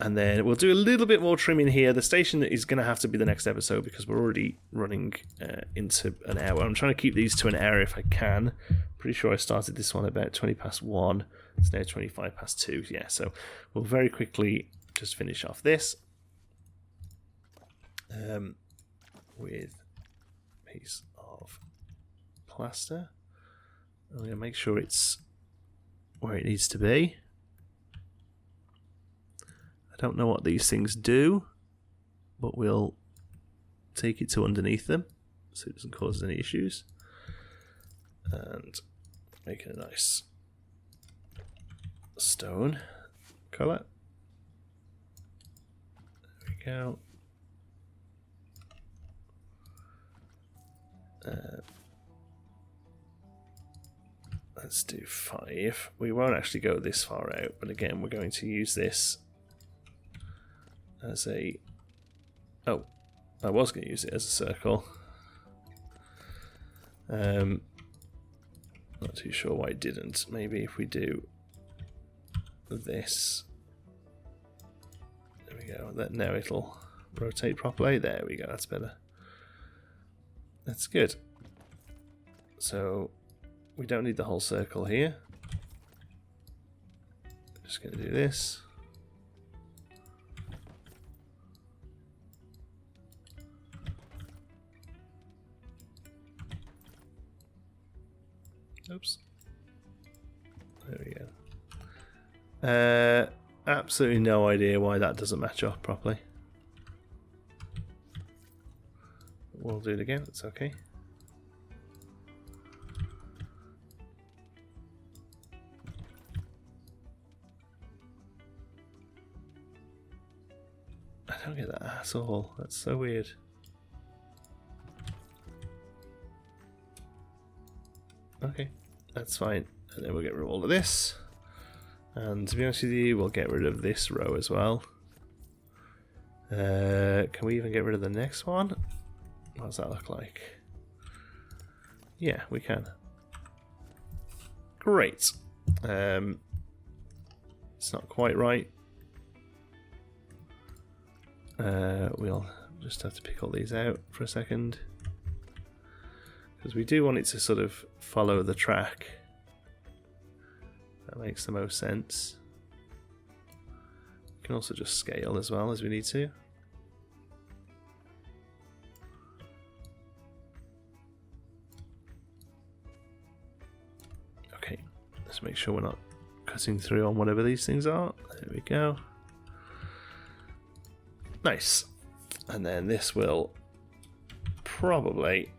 And then we'll do a little bit more trimming here. The station is going to have to be the next episode because we're already running into an hour. I'm trying to keep these to an hour if I can. Pretty sure I started this one about 20 past 1. It's now 25 past 2. Yeah, so we'll very quickly just finish off this with a piece of plaster. I'm going to make sure it's where it needs to be. I don't know what these things do, but we'll take it to underneath them so it doesn't cause any issues. And make it a nice stone colour. There we go. Let's do 5. We won't actually go this far out, but again, we're going to use this as a... Oh, I was going to use it as a circle. Not too sure why I didn't. Maybe if we do this. There we go. Now it'll rotate properly. There we go. That's better. That's good. So we don't need the whole circle here. Just going to do this. Oops. There we go. Absolutely no idea why that doesn't match up properly. We'll do it again, it's okay. I don't get that at all. That's so weird. Okay, that's fine. And then we'll get rid of all of this. And to be honest with you, we'll get rid of this row as well. Can we even get rid of the next one? What does that look like? Yeah, we can. Great. It's not quite right. We'll just have to pick all these out for a second. Because we do want it to sort of follow the track. That makes the most sense. We can also just scale as well as we need to. Okay, let's make sure we're not cutting through on whatever these things are. There we go. Nice. And then this will probably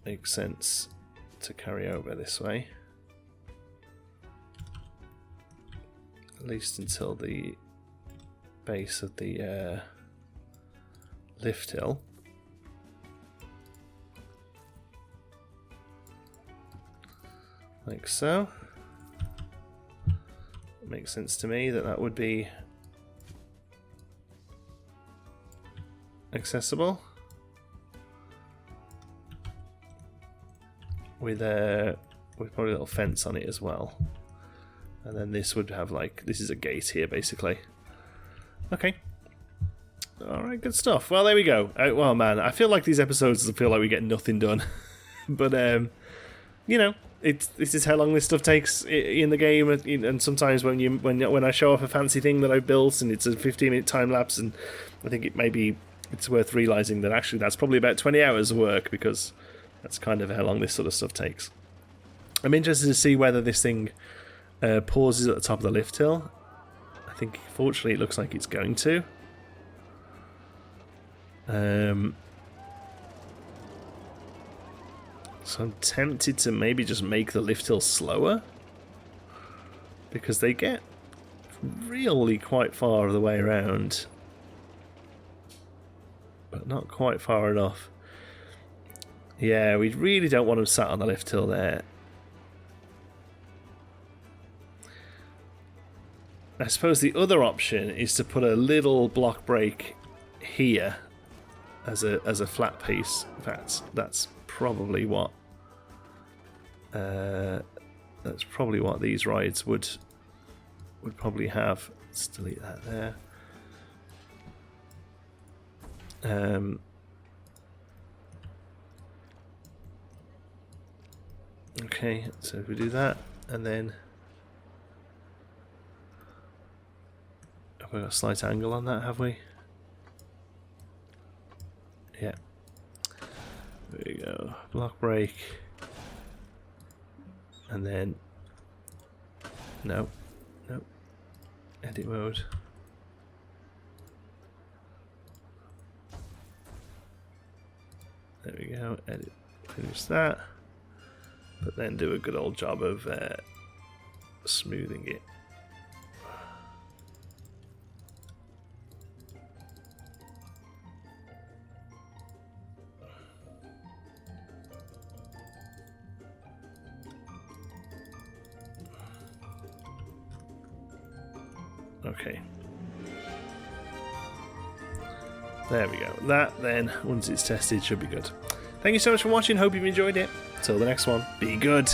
make sense to carry over this way. At least until the base of the lift hill. Like so. It makes sense to me that that would be accessible. With probably a little fence on it as well. And then this would have like, this is a gate here basically. Okay. Alright, good stuff. Well, there we go. Well, man, I feel like these episodes feel like we get nothing done. But, you know, this is how long this stuff takes in the game. And sometimes when I show off a fancy thing that I've built and it's a 15-minute time lapse and I think it's worth realising that actually that's probably about 20 hours of work, because that's kind of how long this sort of stuff takes. I'm interested to see whether this thing pauses at the top of the lift hill. I think, fortunately, it looks like it's going to. So I'm tempted to maybe just make the lift hill slower, because they get really quite far the way around, but not quite far enough. Yeah, we really don't want them sat on the lift hill there. I suppose the other option is to put a little block break here as a flat piece. In fact, that's probably what these rides would probably have. Let's delete that there. Okay, so if we do that, and then have we got a slight angle on that, have we? Yeah. There we go. Block break. And then no. Edit mode. There we go. Edit. Finish that. But then do a good old job of smoothing it. Okay. There we go. That then, once it's tested, should be good. Thank you so much for watching. Hope you've enjoyed it. Till the next one, be good.